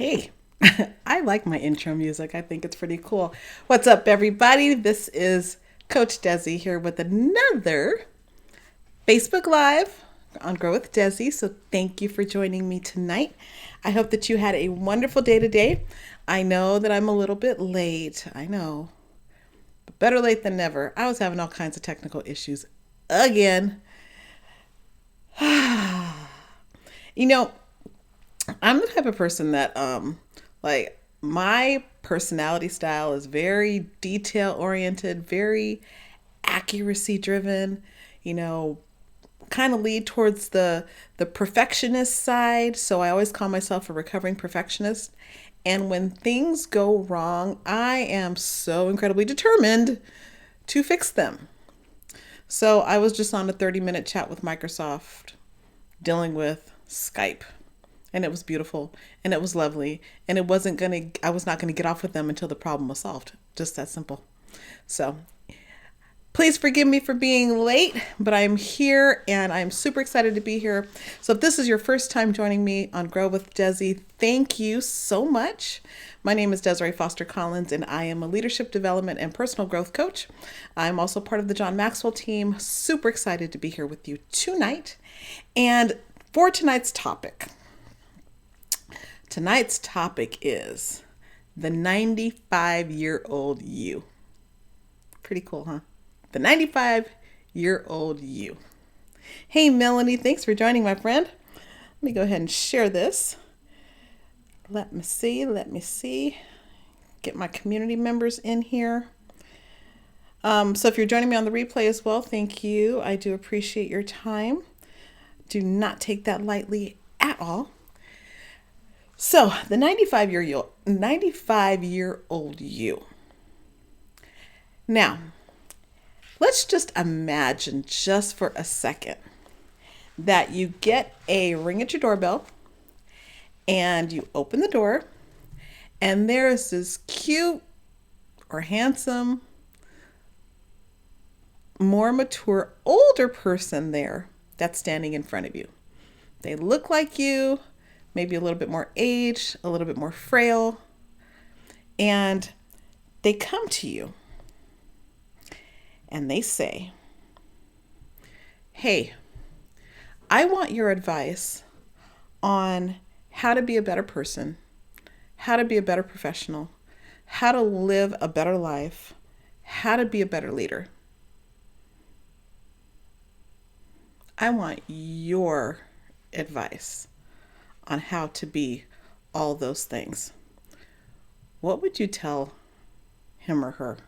Hey, I like my intro music. I think it's pretty cool. What's up, everybody? This is Coach Dezi here with another Facebook Live on Grow with Dezi. So thank you for joining me tonight. I hope that you had a wonderful day today. I know that I'm a little bit late. I know, but better late than never. I was having all kinds of technical issues again. You know, I'm the type of person that like my personality style is very detail oriented, very accuracy driven, you know, kind of lead towards the perfectionist side. So I always call myself a recovering perfectionist. And when things go wrong, I am so incredibly determined to fix them. So I was just on a 30-minute chat with Microsoft dealing with Skype, and it was beautiful and it was lovely, and I was not gonna get off with them until the problem was solved. Just that simple. So please forgive me for being late, but I'm here and I'm super excited to be here. So if this is your first time joining me on Grow with Dezi, thank you so much. My name is Desiree Foster Collins, and I am a leadership development and personal growth coach. I'm also part of the John Maxwell team. Super excited to be here with you tonight. And for tonight's topic is the 95-year-old you. Pretty cool, huh? The 95-year-old you. Hey, Melanie, thanks for joining, my friend. Let me go ahead and share this. Let me see. Get my community members in here. So if you're joining me on the replay as well, thank you. I do appreciate your time. Do not take that lightly at all. So the 95-year-old you. Now, let's just imagine just for a second that you get a ring at your doorbell and you open the door and there's this cute or handsome, more mature, older person there that's standing in front of you. They look like you, maybe a little bit more aged, a little bit more frail, and they come to you and they say, hey, I want your advice on how to be a better person, how to be a better professional, how to live a better life, how to be a better leader. I want your advice on how to be all those things. What would you tell him or her?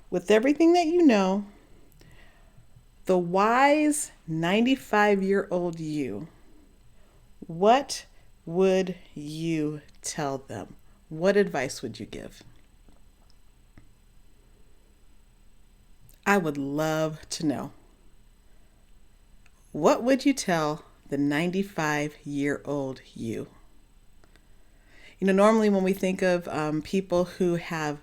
With everything that you know, the wise 95-year-old you, what would you tell them? What advice would you give? I would love to know. What would you tell the 95-year-old you? You know, normally when we think of people who have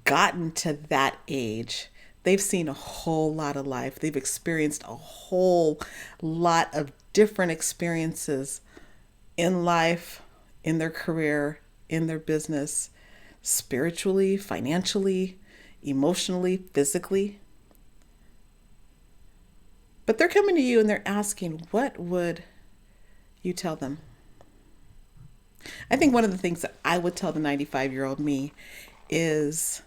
gotten to that age, they've seen a whole lot of life. They've experienced a whole lot of different experiences in life, in their career, in their business, spiritually, financially, emotionally, physically. But they're coming to you and they're asking, what would you tell them? I think one of the things that I would tell the 95-year-old me is,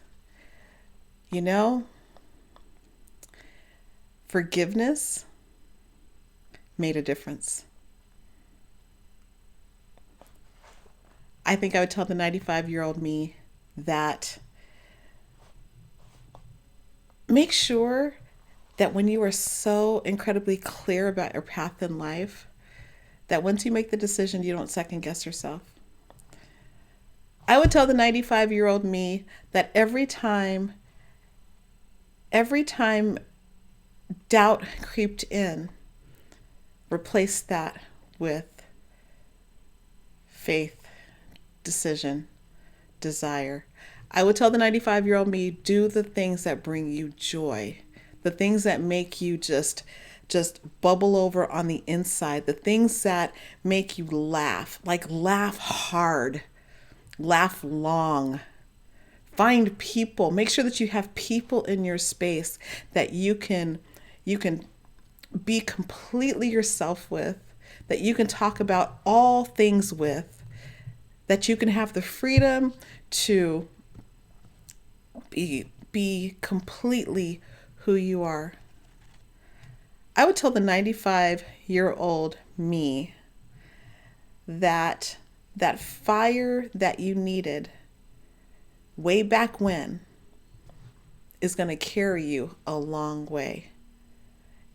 forgiveness made a difference. I think I would tell the 95-year-old me that make sure that when you are so incredibly clear about your path in life, that once you make the decision, you don't second guess yourself. I would tell the 95-year-old me that every time doubt creeped in, replace that with faith, decision, desire. I would tell the 95-year-old me, do the things that bring you joy, the things that make you just just bubble over on the inside, the things that make you laugh, like laugh hard, laugh long. Find people, make sure that you have people in your space that you can be completely yourself with, that you can talk about all things with, that you can have the freedom to be completely who you are. I would tell the 95-year-old me that that fire that you needed way back when is going to carry you a long way.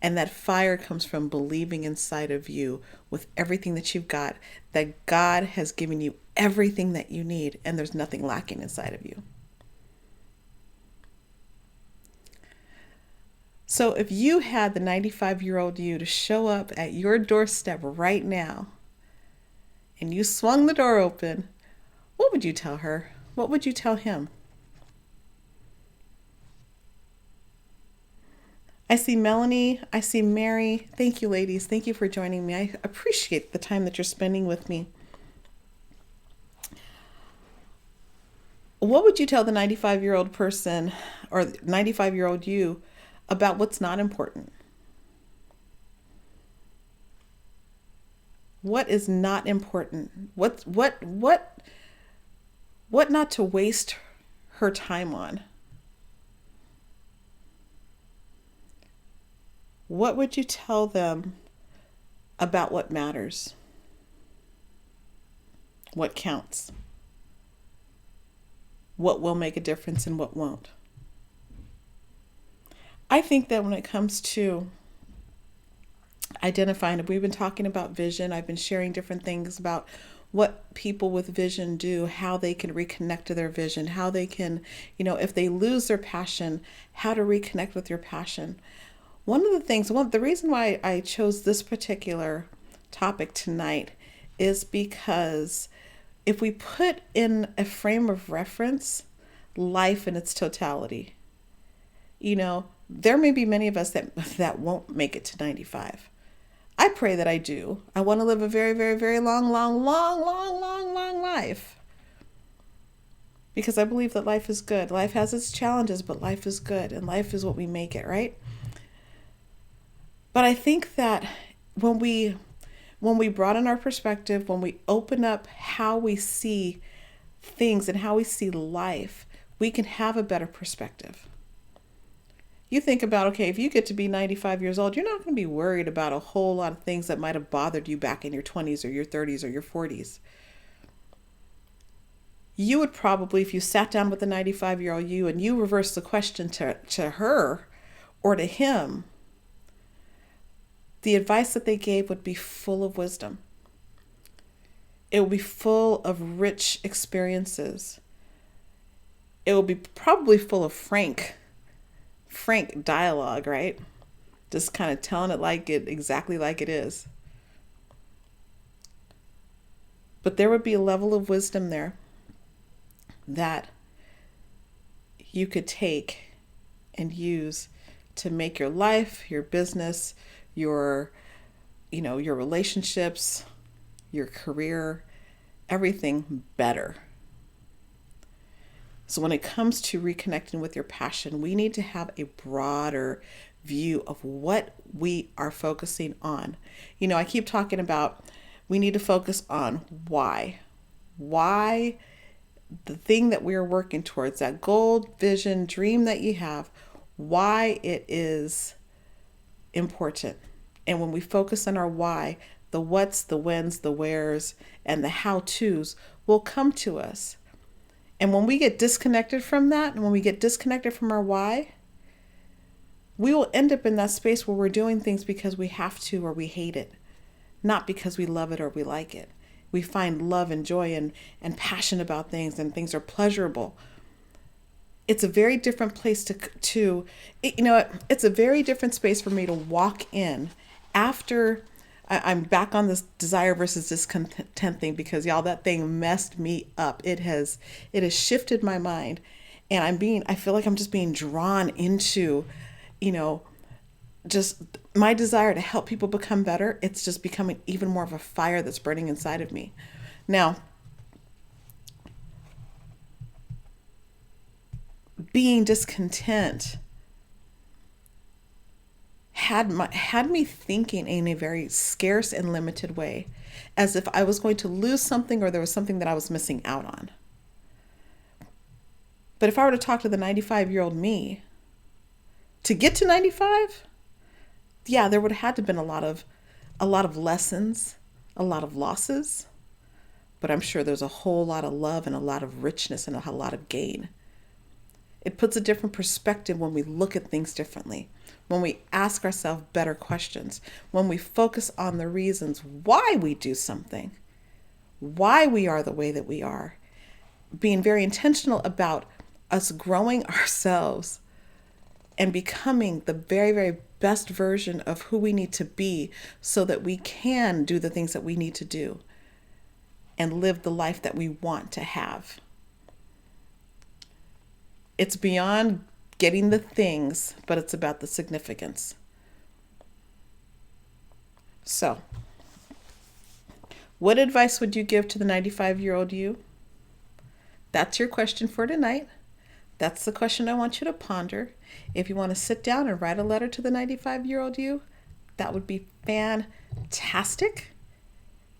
And that fire comes from believing inside of you with everything that you've got, that God has given you everything that you need and there's nothing lacking inside of you. So if you had the 95-year-old you to show up at your doorstep right now and you swung the door open, what would you tell her? What would you tell him? I see Melanie. I see Mary. Thank you, ladies. Thank you for joining me. I appreciate the time that you're spending with me. What would you tell the 95-year-old person or 95-year-old you about what's not important? What is not important? What not to waste her time on? What would you tell them about what matters? What counts? What will make a difference and what won't? I think that when it comes to identifying, we've been talking about vision. I've been sharing different things about what people with vision do, how they can reconnect to their vision, how they can, if they lose their passion, how to reconnect with your passion. The reason why I chose this particular topic tonight is because if we put in a frame of reference life in its totality, there may be many of us that won't make it to 95. I pray that I do. I want to live a very, very, very long life. Because I believe that life is good. Life has its challenges, but life is good. And life is what we make it, right? But I think that when we broaden our perspective, when we open up how we see things and how we see life, we can have a better perspective. You think about, okay, if you get to be 95 years old, you're not going to be worried about a whole lot of things that might have bothered you back in your 20s or your 30s or your 40s. You would probably, if you sat down with the 95-year-old you and you reversed the question to her or to him, the advice that they gave would be full of wisdom. It would be full of rich experiences. It will be probably full of frank dialogue, right? Just kind of telling it exactly like it is. But there would be a level of wisdom there that you could take and use to make your life, your business, your relationships, your career, everything better. So when it comes to reconnecting with your passion, we need to have a broader view of what we are focusing on. I keep talking about we need to focus on why. Why the thing that we are working towards, that goal, vision, dream that you have, why it is important. And when we focus on our why, the what's, the when's, the where's, and the how-to's will come to us. And when we get disconnected from that, and when we get disconnected from our why, we will end up in that space where we're doing things because we have to or we hate it, not because we love it or we like it. We find love and joy and passion about things, and things are pleasurable. It's a very different place it's a very different space for me to walk in after I'm back on this desire versus discontent thing, because y'all, that thing messed me up. It has shifted my mind, and I feel like I'm just being drawn into, just my desire to help people become better, it's just becoming even more of a fire that's burning inside of me. Now, being discontent had me thinking in a very scarce and limited way, as if I was going to lose something or there was something that I was missing out on. But if I were to talk to the 95-year-old me, to get to 95, yeah, there would have had to been a lot of lessons, a lot of losses, but I'm sure there's a whole lot of love and a lot of richness and a lot of gain. It puts a different perspective when we look at things differently, when we ask ourselves better questions, when we focus on the reasons why we do something, why we are the way that we are, being very intentional about us growing ourselves and becoming the very, very best version of who we need to be so that we can do the things that we need to do and live the life that we want to have. It's beyond getting the things, but it's about the significance. So, what advice would you give to the 95-year-old you? That's your question for tonight. That's the question I want you to ponder. If you want to sit down and write a letter to the 95-year-old you, that would be fantastic.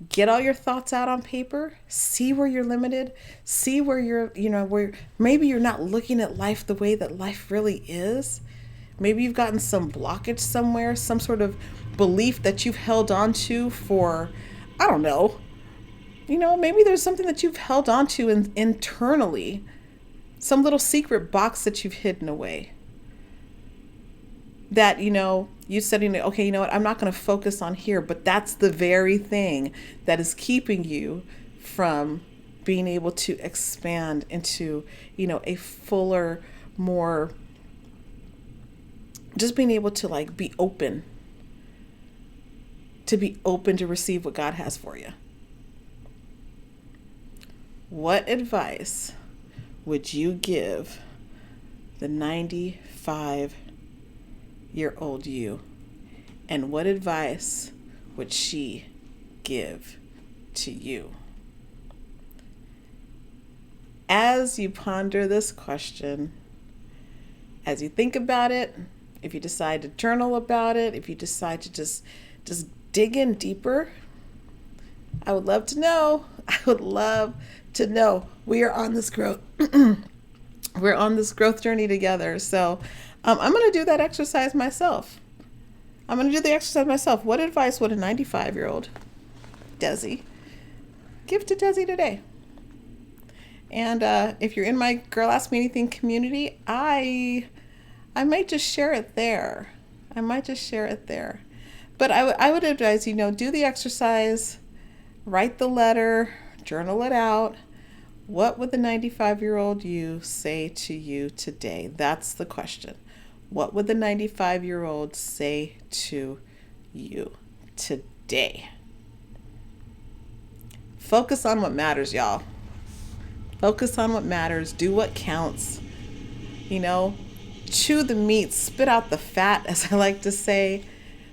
Get all your thoughts out on paper. See where you're limited. See where where maybe you're not looking at life the way that life really is. Maybe you've gotten some blockage somewhere, some sort of belief that you've held on to for, I don't know. Maybe there's something that you've held on to internally, some little secret box that you've hidden away. That, you said, okay, you know what, I'm not going to focus on here, but that's the very thing that is keeping you from being able to expand into, a fuller, more, just being able to be open to receive what God has for you. What advice would you give the 95-year-old you? And what advice would she give to you? As you ponder this question, as you think about it, if you decide to journal about it, if you decide to just dig in deeper, I would love to know. I would love to know. We are on this growth. We're on this growth journey together. So I'm going to do that exercise myself. What advice would a 95-year-old Dezi give to Dezi today? And if you're in my Girl Ask Me Anything community, I might just share it there. But I would advise, do the exercise, write the letter, journal it out. What would the 95-year-old you say to you today? That's the question. What would the 95-year-old say to you today? Focus on what matters, y'all. Focus on what matters. Do what counts. Chew the meat, spit out the fat, as I like to say.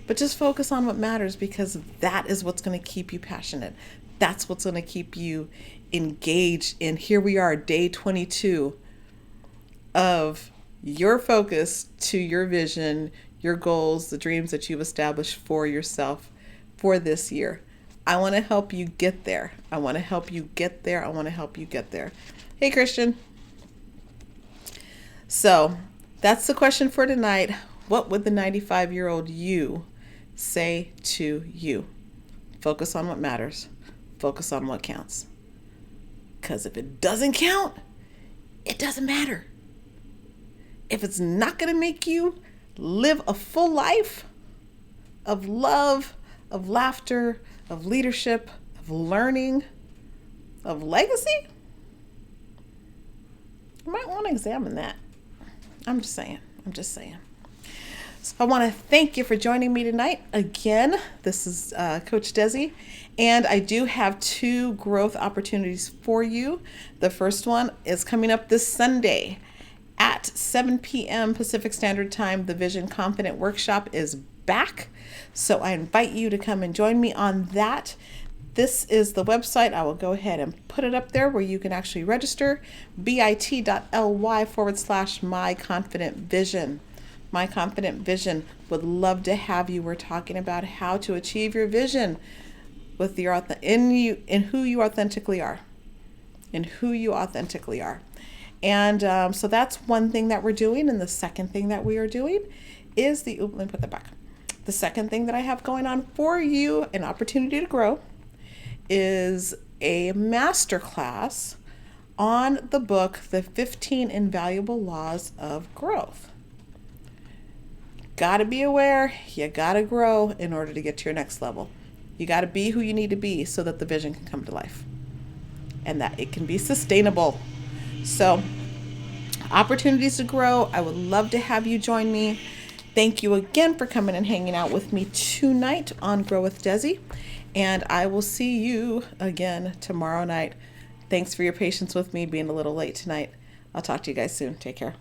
But just focus on what matters, because that is what's going to keep you passionate. That's what's going to keep you engaged. And here we are, day 22 of your focus to your vision, your goals, the dreams that you've established for yourself for this year. I want to help you get there. Hey, Christian. So that's the question for tonight. What would the 95-year-old you say to you? Focus on what matters. Focus on what counts. Because if it doesn't count, it doesn't matter. If it's not going to make you live a full life of love, of laughter, of leadership, of learning, of legacy, you might want to examine that. I'm just saying. So I want to thank you for joining me tonight. Again, this is Coach Dezi, and I do have 2 growth opportunities for you. The first one is coming up this Sunday at 7 p.m. Pacific Standard Time. The Vision Confident Workshop is back. So I invite you to come and join me on that. This is the website. I will go ahead and put it up there where you can actually register, bit.ly/My Confident Vision. My Confident Vision. Would love to have you. We're talking about how to achieve your vision with your in who you authentically are. In who you authentically are. And so that's one thing that we're doing. And the second thing that we are doing is let me put that back. The second thing that I have going on for you, an opportunity to grow, is a masterclass on the book, The 15 Invaluable Laws of Growth. Got to be aware, you got to grow in order to get to your next level. You got to be who you need to be so that the vision can come to life and that it can be sustainable. So, opportunities to grow. I would love to have you join me. Thank you again for coming and hanging out with me tonight on Grow with Dezi. And I will see you again tomorrow night. Thanks for your patience with me being a little late tonight. I'll talk to you guys soon. Take care.